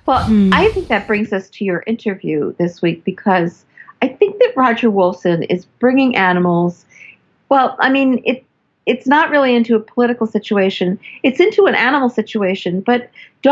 Well, I think that brings us to your interview this week because I think that Roger Wolfson is bringing animals. Well, I mean, it's not really into a political situation. It's into an animal situation, but the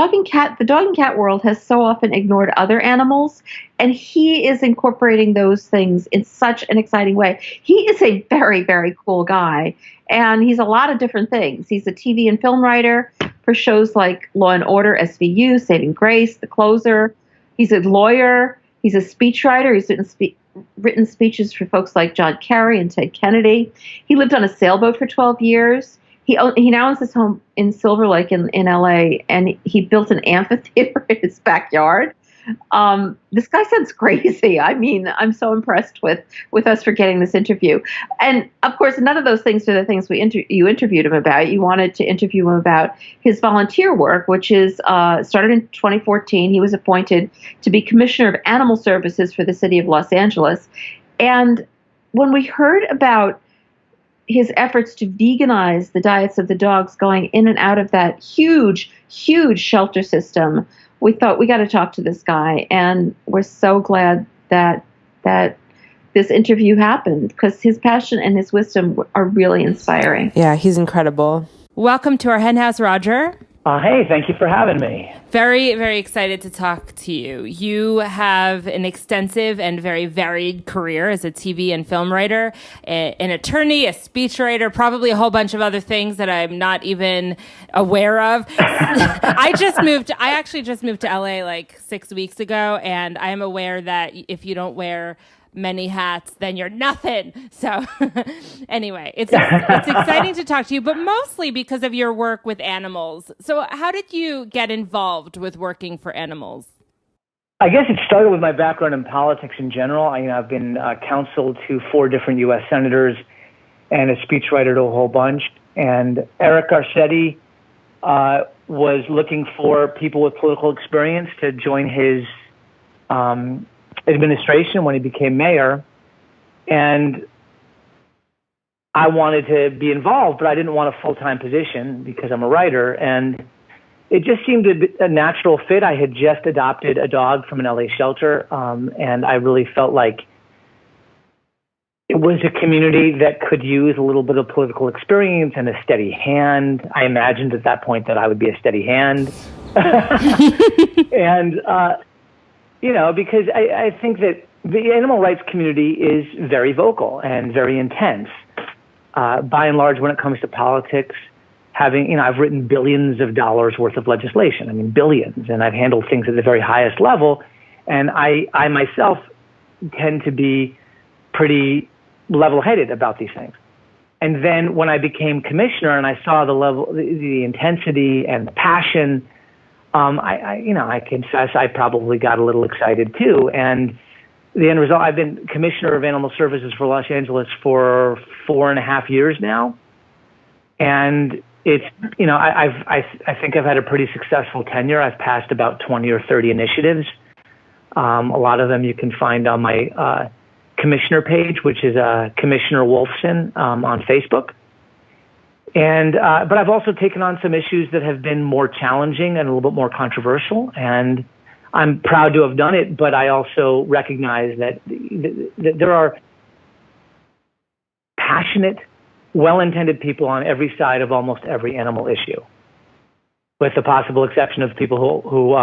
dog and cat world has so often ignored other animals, and he is incorporating those things in such an exciting way. He is a very, very cool guy, and he's a lot of different things. He's a TV and film writer for shows like Law and Order, SVU, Saving Grace, The Closer. He's a lawyer. He's a speechwriter. He's written speeches for folks like John Kerry and Ted Kennedy. He lived on a sailboat for 12 years. He now owns his home in Silver Lake in LA, and he built an amphitheater in his backyard. This guy sounds crazy. I mean, I'm so impressed with us for getting this interview. And of course, none of those things are the things you interviewed him about. You wanted to interview him about his volunteer work, which is started in 2014. He was appointed to be Commissioner of Animal Services for the city of Los Angeles. And when we heard about his efforts to veganize the diets of the dogs going in and out of that huge, huge shelter system, we thought we got to talk to this guy, and we're so glad that this interview happened because his passion and his wisdom are really inspiring. Yeah, he's incredible. Welcome to our Hen House, Roger. Hey, thank you for having me. Very, very excited to talk to you. You have an extensive and very varied career as a TV and film writer, an attorney, a speechwriter, probably a whole bunch of other things that I'm not even aware of. I actually just moved to LA like 6 weeks ago, and I am aware that if you don't wear many hats, then you're nothing. So anyway, it's exciting to talk to you, but mostly because of your work with animals. So how did you get involved with working for animals? I guess it started with my background in politics in general. I've been counsel to 4 different U.S. senators and a speechwriter to a whole bunch. And Eric Garcetti was looking for people with political experience to join his administration when he became mayor, and I wanted to be involved, but I didn't want a full-time position because I'm a writer, and it just seemed a natural fit. I had just adopted a dog from an LA shelter, and I really felt like it was a community that could use a little bit of political experience and a steady hand. I imagined at that point that I would be a steady hand. And because I think that the animal rights community is very vocal and very intense. By and large, when it comes to politics, I've written billions of dollars worth of legislation. I mean, billions, and I've handled things at the very highest level. And I myself tend to be pretty level-headed about these things. And then when I became commissioner and I saw the level, the intensity and the passion, I confess I probably got a little excited too. And the end result, I've been Commissioner of Animal Services for Los Angeles for 4.5 years now. And it's, I think I've had a pretty successful tenure. I've passed about 20 or 30 initiatives. A lot of them you can find on my commissioner page, which is Commissioner Wolfson on Facebook. And but I've also taken on some issues that have been more challenging and a little bit more controversial, and I'm proud to have done it. But I also recognize that there are passionate, well-intended people on every side of almost every animal issue, with the possible exception of people who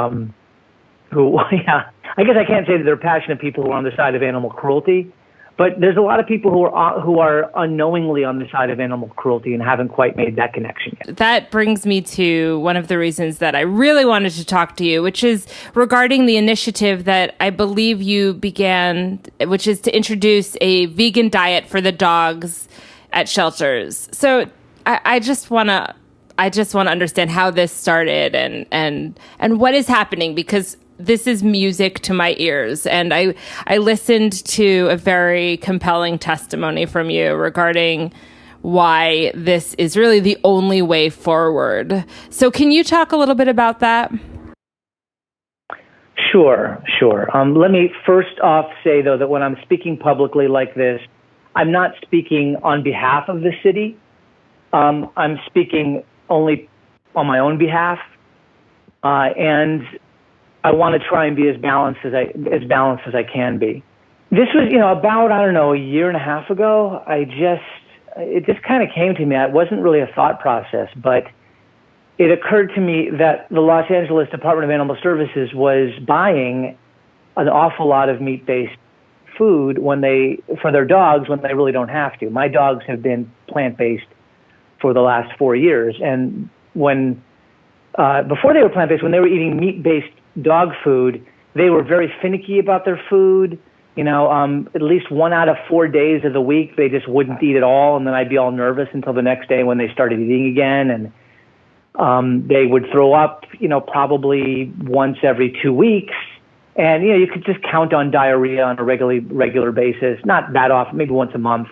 yeah, I guess I can't say that they're passionate people who are on the side of animal cruelty. But there's a lot of people who are unknowingly on the side of animal cruelty and haven't quite made that connection yet. That brings me to one of the reasons that I really wanted to talk to you, which is regarding the initiative that I believe you began, which is to introduce a vegan diet for the dogs at shelters. So I just want to understand how this started and what is happening, because this is music to my ears. And I listened to a very compelling testimony from you regarding why this is really the only way forward. So can you talk a little bit about that? Sure. Let me first off say, though, that when I'm speaking publicly like this, I'm not speaking on behalf of the city. I'm speaking only on my own behalf. And I want to try and be as balanced as I can be. This was, about, I don't know, a year and a half ago. It just kind of came to me. It wasn't really a thought process, but it occurred to me that the Los Angeles Department of Animal Services was buying an awful lot of meat-based food for their dogs when they really don't have to. My dogs have been plant-based for the last 4 years, and before they were plant-based, when they were eating meat-based dog food, they were very finicky about their food. At least 1 out of 4 days of the week, they just wouldn't eat at all, and then I'd be all nervous until the next day when they started eating again, and they would throw up, probably once every 2 weeks, and you could just count on diarrhea on a regular basis, not that often, maybe once a month.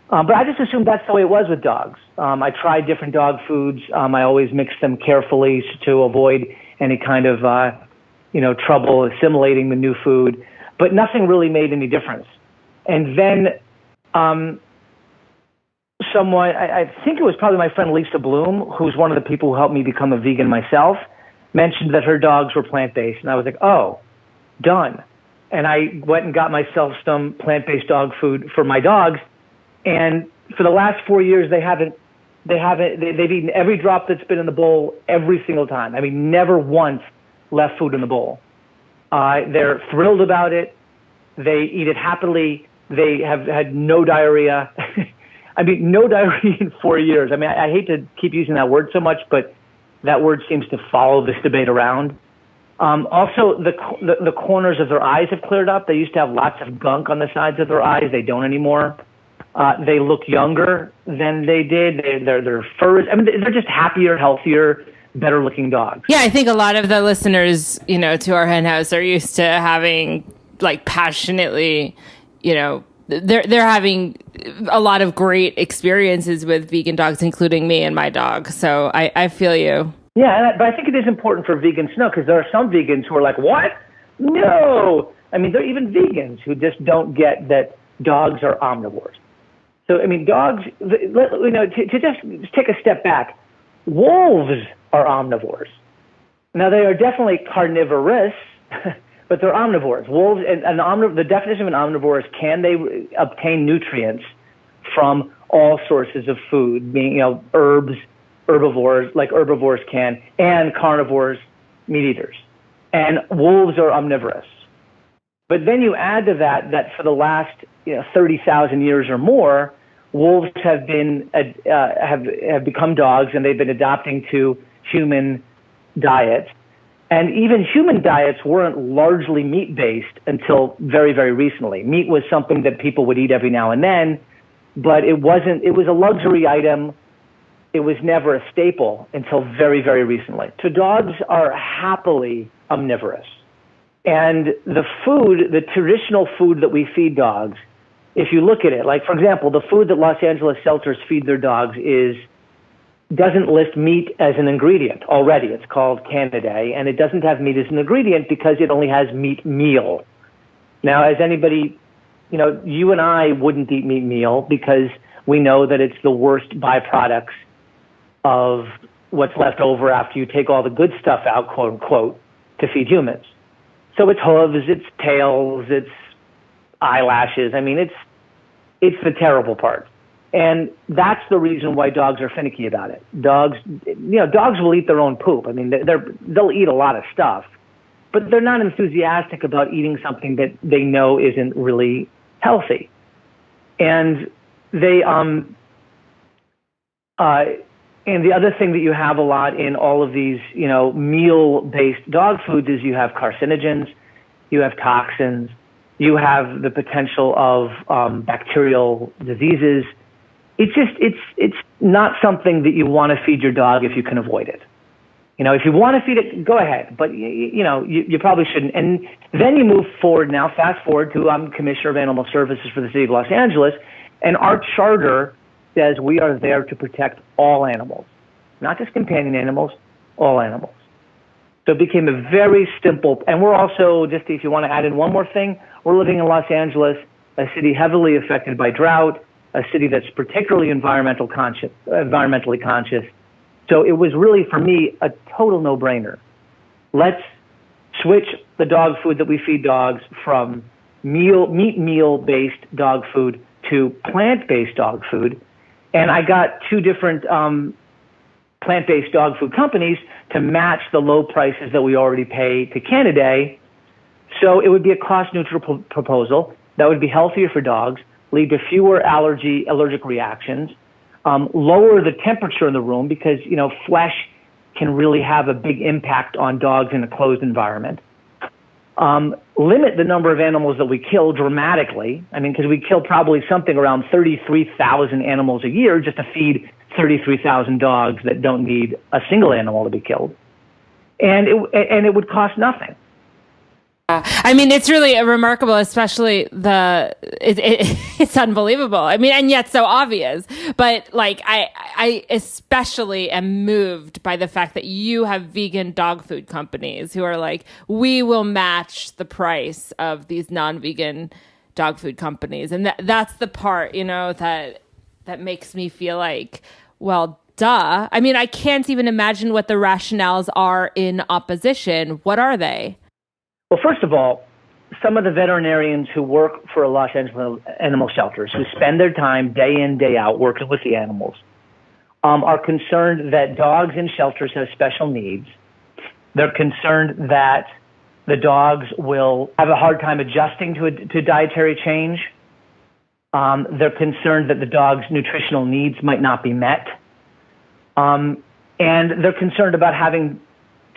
But I just assumed that's the way it was with dogs. I tried different dog foods. I always mixed them carefully to avoid any kind of trouble assimilating the new food. But nothing really made any difference. And then someone, I think it was probably my friend Lisa Bloom, who's one of the people who helped me become a vegan myself, mentioned that her dogs were plant-based. And I was like, oh, done. And I went and got myself some plant-based dog food for my dogs. And for the last 4 years, they've eaten every drop that's been in the bowl every single time. I mean, never once left food in the bowl. They're thrilled about it. They eat it happily. They have had no diarrhea. I mean, no diarrhea in 4 years. I mean, I hate to keep using that word so much, but that word seems to follow this debate around. Also, the corners of their eyes have cleared up. They used to have lots of gunk on the sides of their eyes. They don't anymore. They look younger than they did. Their fur, they're just happier, healthier, better looking dogs. Yeah, I think a lot of the listeners, to our Hen House are used to having passionately, they're having a lot of great experiences with vegan dogs, including me and my dog. So I feel you. Yeah, but I think it is important for vegans to know, because there are some vegans who are like, what? No. I mean, there are even vegans who just don't get that dogs are omnivores. So, I mean, dogs, to just take a step back, wolves are omnivores. Now, they are definitely carnivorous, but they're omnivores. Wolves, the definition of an omnivore is, can they obtain nutrients from all sources of food, being, herbs, herbivores, like herbivores can, and carnivores, meat eaters. And wolves are omnivorous. But then you add to that for the last 30,000 years or more, wolves have become dogs, and they've been adapting to human diets. And even human diets weren't largely meat-based until very, very recently. Meat was something that people would eat every now and then, but it was a luxury item. It was never a staple until very, very recently. So dogs are happily omnivorous. And the traditional food that we feed dogs, if you look at it, like, for example, the food that Los Angeles shelters feed their dogs doesn't list meat as an ingredient already. It's called Canidae, and it doesn't have meat as an ingredient because it only has meat meal. Now, as anybody, you and I wouldn't eat meat meal because we know that it's the worst byproducts of what's left over after you take all the good stuff out, quote unquote, to feed humans. So it's hooves, it's tails, it's eyelashes. I mean, it's the terrible part. And that's the reason why dogs are finicky about it. Dogs will eat their own poop. I mean, they'll eat a lot of stuff, but they're not enthusiastic about eating something that they know isn't really healthy. And and the other thing that you have a lot in all of these, meal-based dog foods is you have carcinogens, you have toxins, you have the potential of bacterial diseases. It's not something that you want to feed your dog if you can avoid it. If you want to feed it, go ahead, but you probably shouldn't. And then you move forward now, fast forward to I'm Commissioner of Animal Services for the City of Los Angeles, and our charter says we are there to protect all animals, not just companion animals, all animals. So it became a very simple, and we're also, just if you want to add in one more thing, we're living in Los Angeles, a city heavily affected by drought, a city that's particularly environmentally conscious. So it was really, for me, a total no-brainer. Let's switch the dog food that we feed dogs from meat meal-based dog food to plant-based dog food. And I got two different plant-based dog food companies to match the low prices that we already pay to Canidae. So it would be a cost-neutral proposal that would be healthier for dogs, lead to fewer allergic reactions, lower the temperature in the room because, flesh can really have a big impact on dogs in a closed environment. Limit the number of animals that we kill dramatically. Because we kill probably something around 33,000 animals a year just to feed 33,000 dogs that don't need a single animal to be killed. And it would cost nothing. It's really remarkable, especially it's unbelievable. And yet so obvious. But I especially am moved by the fact that you have vegan dog food companies who are like, we will match the price of these non-vegan dog food companies. And that's the part, that makes me feel like, well, duh. I can't even imagine what the rationales are in opposition. What are they? Well, first of all, some of the veterinarians who work for Los Angeles animal shelters, who spend their time day in, day out working with the animals, are concerned that dogs in shelters have special needs. They're concerned that the dogs will have a hard time adjusting to dietary change. They're concerned that the dog's nutritional needs might not be met. And they're concerned about having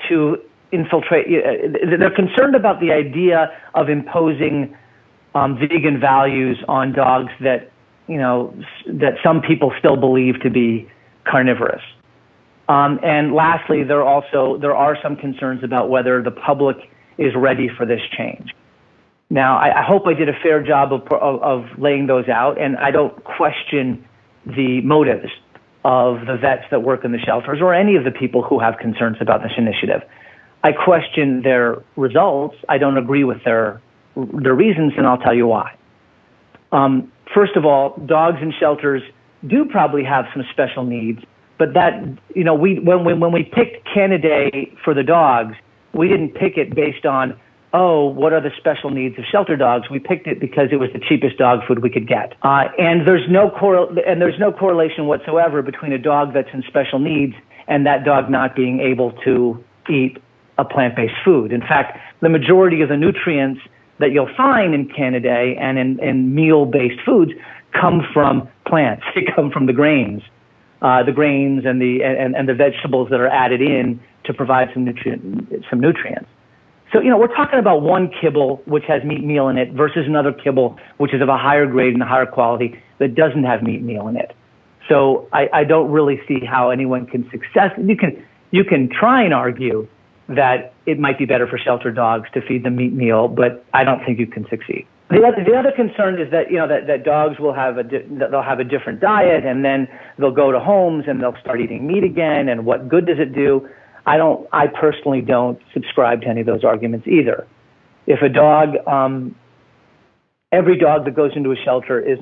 to infiltrate. They're concerned about the idea of imposing vegan values on dogs that that some people still believe to be carnivorous. And lastly, there are some concerns about whether the public is ready for this change. Now, I hope I did a fair job of laying those out, and I don't question the motives of the vets that work in the shelters or any of the people who have concerns about this initiative. I question their results. I don't agree with their reasons, and I'll tell you why. First of all, dogs in shelters do probably have some special needs, but that when we picked Canidae for the dogs, we didn't pick it based on what are the special needs of shelter dogs. We picked it because it was the cheapest dog food we could get, and there's no correlation whatsoever between a dog that's in special needs and that dog not being able to eat a plant-based food. In fact, the majority of the nutrients that you'll find in Canidae and in meal-based foods come from plants. They come from the grains and the vegetables that are added in to provide some nutrients. So, we're talking about one kibble which has meat meal in it versus another kibble which is of a higher grade and a higher quality that doesn't have meat meal in it. So I don't really see how anyone can you can try and argue that it might be better for shelter dogs to feed them meat meal, but I don't think you can succeed. The other concern is that that dogs will have they'll have a different diet, and then they'll go to homes and they'll start eating meat again. And what good does it do? I personally don't subscribe to any of those arguments either. If a dog, every dog that goes into a shelter is,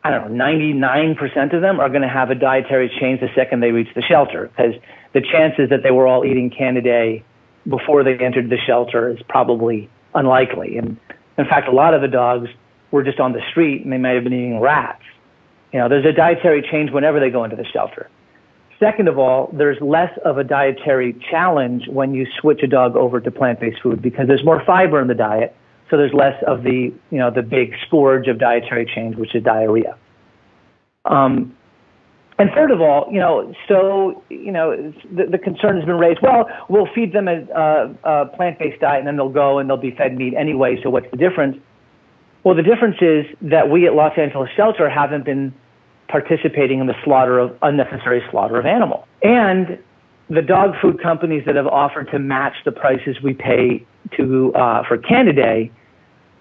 99% of them are going to have a dietary change the second they reach the shelter, because the chances that they were all eating Canidae before they entered the shelter is probably unlikely. And in fact, a lot of the dogs were just on the street and they might have been eating rats. There's a dietary change whenever they go into the shelter. Second of all, there's less of a dietary challenge when you switch a dog over to plant-based food because there's more fiber in the diet. So there's less of the big scourge of dietary change, which is diarrhea. And third of all, the concern has been raised, well, we'll feed them a plant-based diet and then they'll go and they'll be fed meat anyway, so what's the difference? Well, the difference is that we at Los Angeles Shelter haven't been participating in the unnecessary slaughter of animals. And the dog food companies that have offered to match the prices we pay for Canidae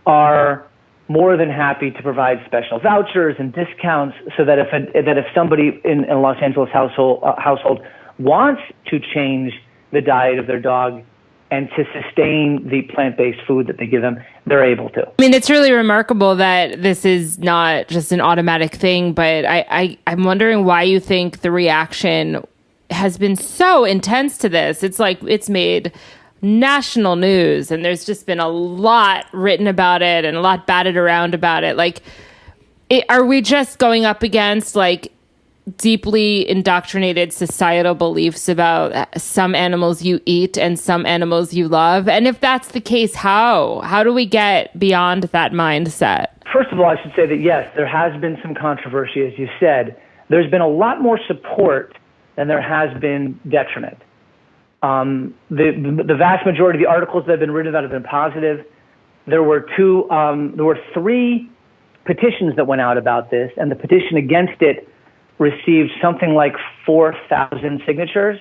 are more than happy to provide special vouchers and discounts so that if somebody in a Los Angeles household wants to change the diet of their dog and to sustain the plant-based food that they give them, they're able to. It's really remarkable that this is not just an automatic thing, but I'm wondering why you think the reaction has been so intense to this. It's like it's made national news, and there's just been a lot written about it and a lot batted around about it. Like, are we just going up against like deeply indoctrinated societal beliefs about some animals you eat and some animals you love? And if that's the case, how do we get beyond that mindset? First of all, I should say that yes, there has been some controversy, as you said. There's been a lot more support than there has been detriment. The vast majority of the articles that have been written about have been positive. There were three petitions that went out about this, and the petition against it received something like 4,000 signatures.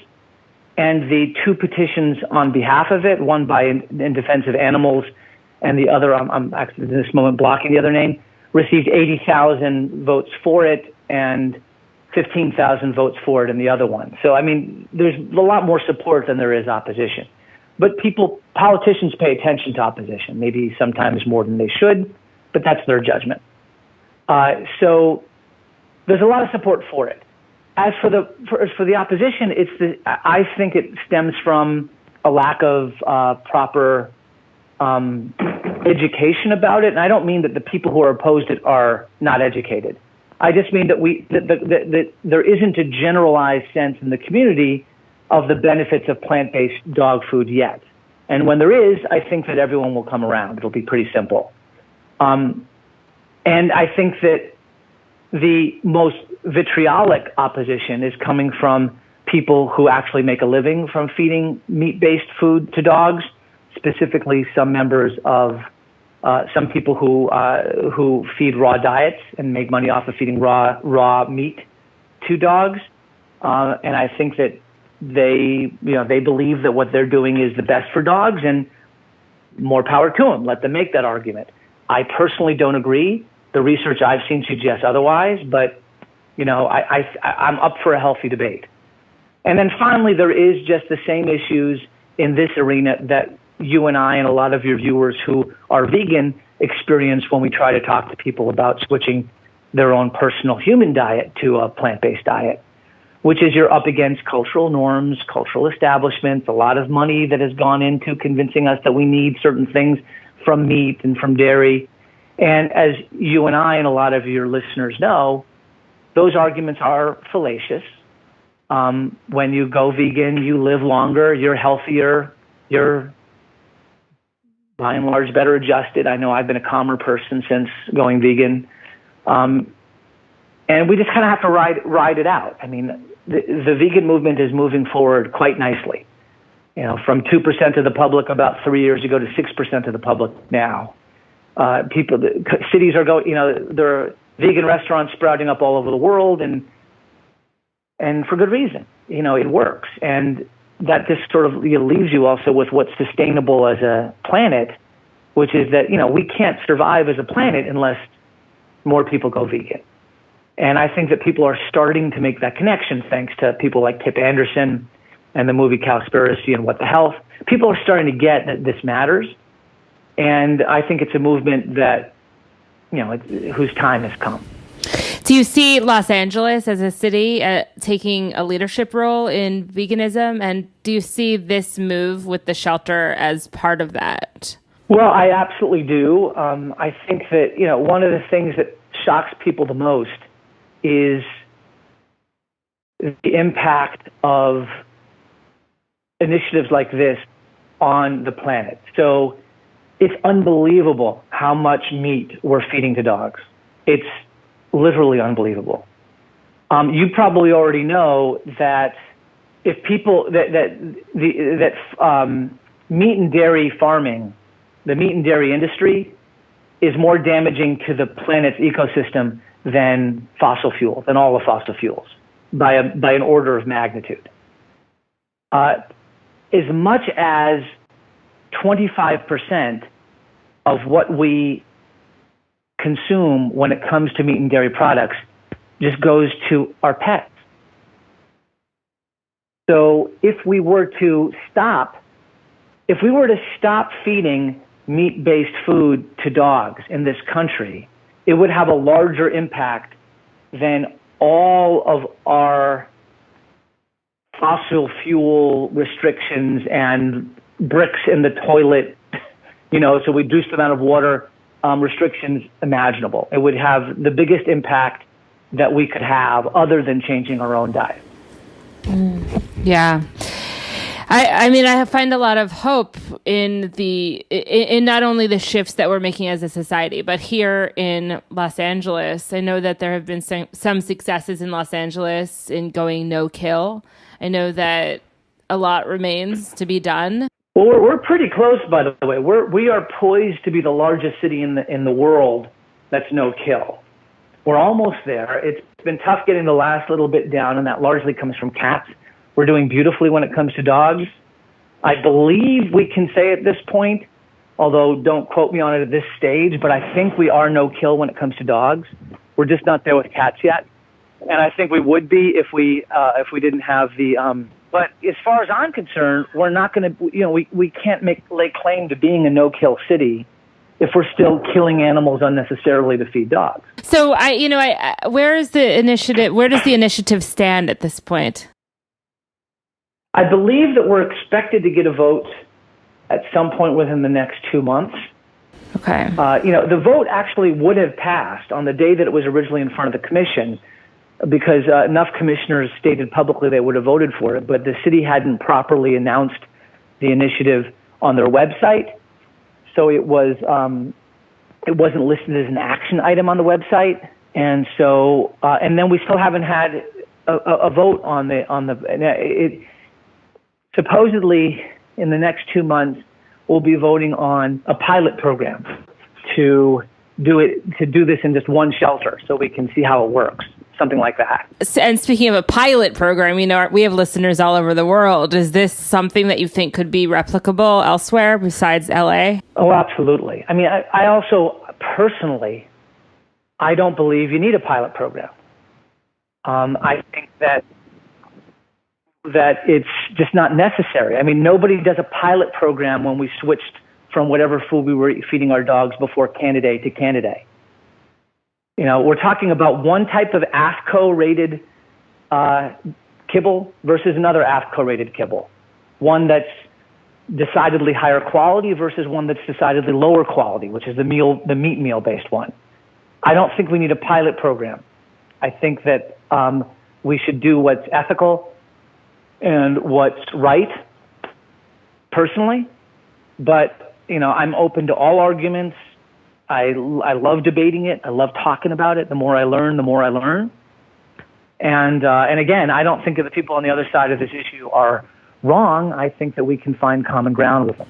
And the two petitions on behalf of it, one by in defense of animals, and the other, I'm actually in this moment blocking the other name, received 80,000 votes for it and 15,000 votes for it in the other one. So, I mean, there's a lot more support than there is opposition. But politicians pay attention to opposition, maybe sometimes more than they should, but that's their judgment. So there's a lot of support for it. As for the opposition, I think it stems from a lack of proper education about it. And I don't mean that the people who are opposed to it are not educated. I just mean that there isn't a generalized sense in the community of the benefits of plant-based dog food yet. And when there is, I think that everyone will come around. It'll be pretty simple. And I think that the most vitriolic opposition is coming from people who actually make a living from feeding meat-based food to dogs, specifically some members of some people who feed raw diets and make money off of feeding raw meat to dogs. And I think that they believe that what they're doing is the best for dogs, and more power to them. Let them make that argument. I personally don't agree. The research I've seen suggests otherwise, but I'm up for a healthy debate. And then finally, there is just the same issues in this arena that you and I and a lot of your viewers who are vegan experience when we try to talk to people about switching their own personal human diet to a plant-based diet, which is you're up against cultural norms, cultural establishments, a lot of money that has gone into convincing us that we need certain things from meat and from dairy. And as you and I and a lot of your listeners know, those arguments are fallacious. When you go vegan, you live longer, you're healthier, you're by and large better adjusted. I know I've been a calmer person since going vegan. And we just kind of have to ride it out. I mean, the vegan movement is moving forward quite nicely. From 2% of the public about 3 years ago to 6% of the public now. Cities are going, there are vegan restaurants sprouting up all over the world, and for good reason. It works. And that just sort of leaves you also with what's sustainable as a planet, which is that, we can't survive as a planet unless more people go vegan. And I think that people are starting to make that connection thanks to people like Kip Anderson and the movie Cowspiracy and What the Health. People are starting to get that this matters. And I think it's a movement that, whose time has come. Do you see Los Angeles as a city taking a leadership role in veganism? And do you see this move with the shelter as part of that? Well, I absolutely do. I think that, one of the things that shocks people the most is the impact of initiatives like this on the planet. So it's unbelievable how much meat we're feeding to dogs. It's literally unbelievable. You probably already know that if people that meat and dairy farming, the meat and dairy industry, is more damaging to the planet's ecosystem than fossil fuel, than all the fossil fuels, by an order of magnitude. As much as 25% of what we consume when it comes to meat and dairy products just goes to our pets. So if we were to stop feeding meat-based food to dogs in this country, it would have a larger impact than all of our fossil fuel restrictions and bricks in the toilet, so we reduce the amount of water restrictions imaginable. It would have the biggest impact that we could have other than changing our own diet. Yeah. I mean, I find a lot of hope in not only the shifts that we're making as a society, but here in Los Angeles. I know that there have been some successes in Los Angeles in going no-kill. I know that a lot remains to be done. Well, we're pretty close, by the way. We are poised to be the largest city in the world that's no-kill. We're almost there. It's been tough getting the last little bit down, and that largely comes from cats. We're doing beautifully when it comes to dogs. I believe we can say at this point, although don't quote me on it at this stage, but I think we are no-kill when it comes to dogs. We're just not there with cats yet, and I think we would be if we didn't have the. But as far as I'm concerned, we're not going to. We can't lay claim to being a no-kill city if we're still killing animals unnecessarily to feed dogs. So where is the initiative? Where does the initiative stand at this point? I believe that we're expected to get a vote at some point within the next 2 months. Okay. The vote actually would have passed on the day that it was originally in front of the commission because enough commissioners stated publicly they would have voted for it, but the city hadn't properly announced the initiative on their website. So it wasn't listed as an action item on the website. And so, and then we still haven't had a vote on it. Supposedly, in the next 2 months, we'll be voting on a pilot program to do this in just one shelter, so we can see how it works, something like that. And speaking of a pilot program, we have listeners all over the world. Is this something that you think could be replicable elsewhere besides LA? Oh, absolutely. I mean, I also personally, I don't believe you need a pilot program. I think that it's just not necessary. I mean, nobody does a pilot program when we switched from whatever food we were feeding our dogs before Candidate to Candidate. We're talking about one type of AAFCO-rated kibble versus another AAFCO-rated kibble. One that's decidedly higher quality versus one that's decidedly lower quality, which is the meat meal-based one. I don't think we need a pilot program. I think that we should do what's ethical and what's right, personally. But, I'm open to all arguments. I love debating it. I love talking about it. The more I learn, the more I learn. And again, I don't think that the people on the other side of this issue are wrong. I think that we can find common ground with them.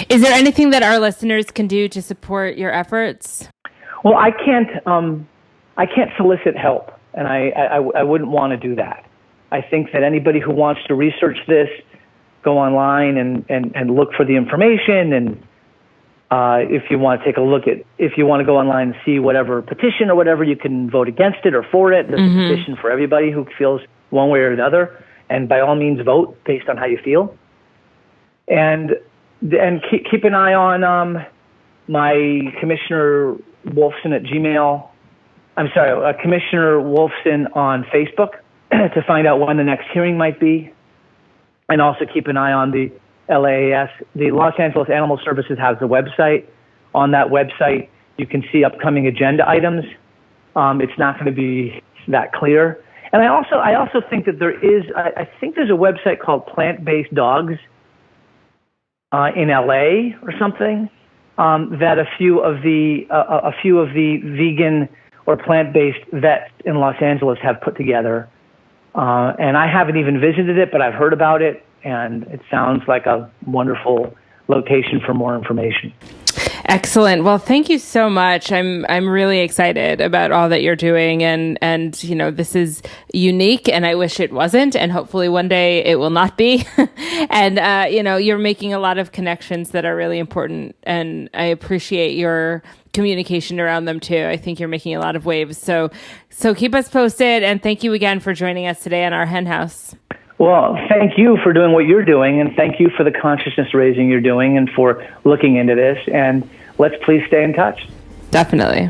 Is there anything that our listeners can do to support your efforts? Well, I can't solicit help, and I wouldn't want to do that. I think that anybody who wants to research this, go online and look for the information. And if you want to take a look if you want to go online and see whatever petition or whatever, you can vote against it or for it. There's a petition for everybody who feels one way or another. And by all means, vote based on how you feel. And keep an eye on my Commissioner Wolfson at Gmail. I'm sorry, Commissioner Wolfson on Facebook to find out when the next hearing might be. And also keep an eye on the LAAS. The Los Angeles Animal Services has a website. On that website, you can see upcoming agenda items. It's not going to be that clear. And I also think that I think there's a website called Plantbased Dogs in LA or something that a few of the vegan or plant-based vets in Los Angeles have put together. And I haven't even visited it, but I've heard about it, and it sounds like a wonderful location for more information. Excellent. Well, thank you so much. I'm really excited about all that you're doing, and this is unique, and I wish it wasn't, and hopefully one day it will not be. And you're making a lot of connections that are really important, and I appreciate your communication around them too. I think you're making a lot of waves. So keep us posted, and thank you again for joining us today on our Hen House. Well, thank you for doing what you're doing, and thank you for the consciousness raising you're doing and for looking into this. And let's please stay in touch. Definitely.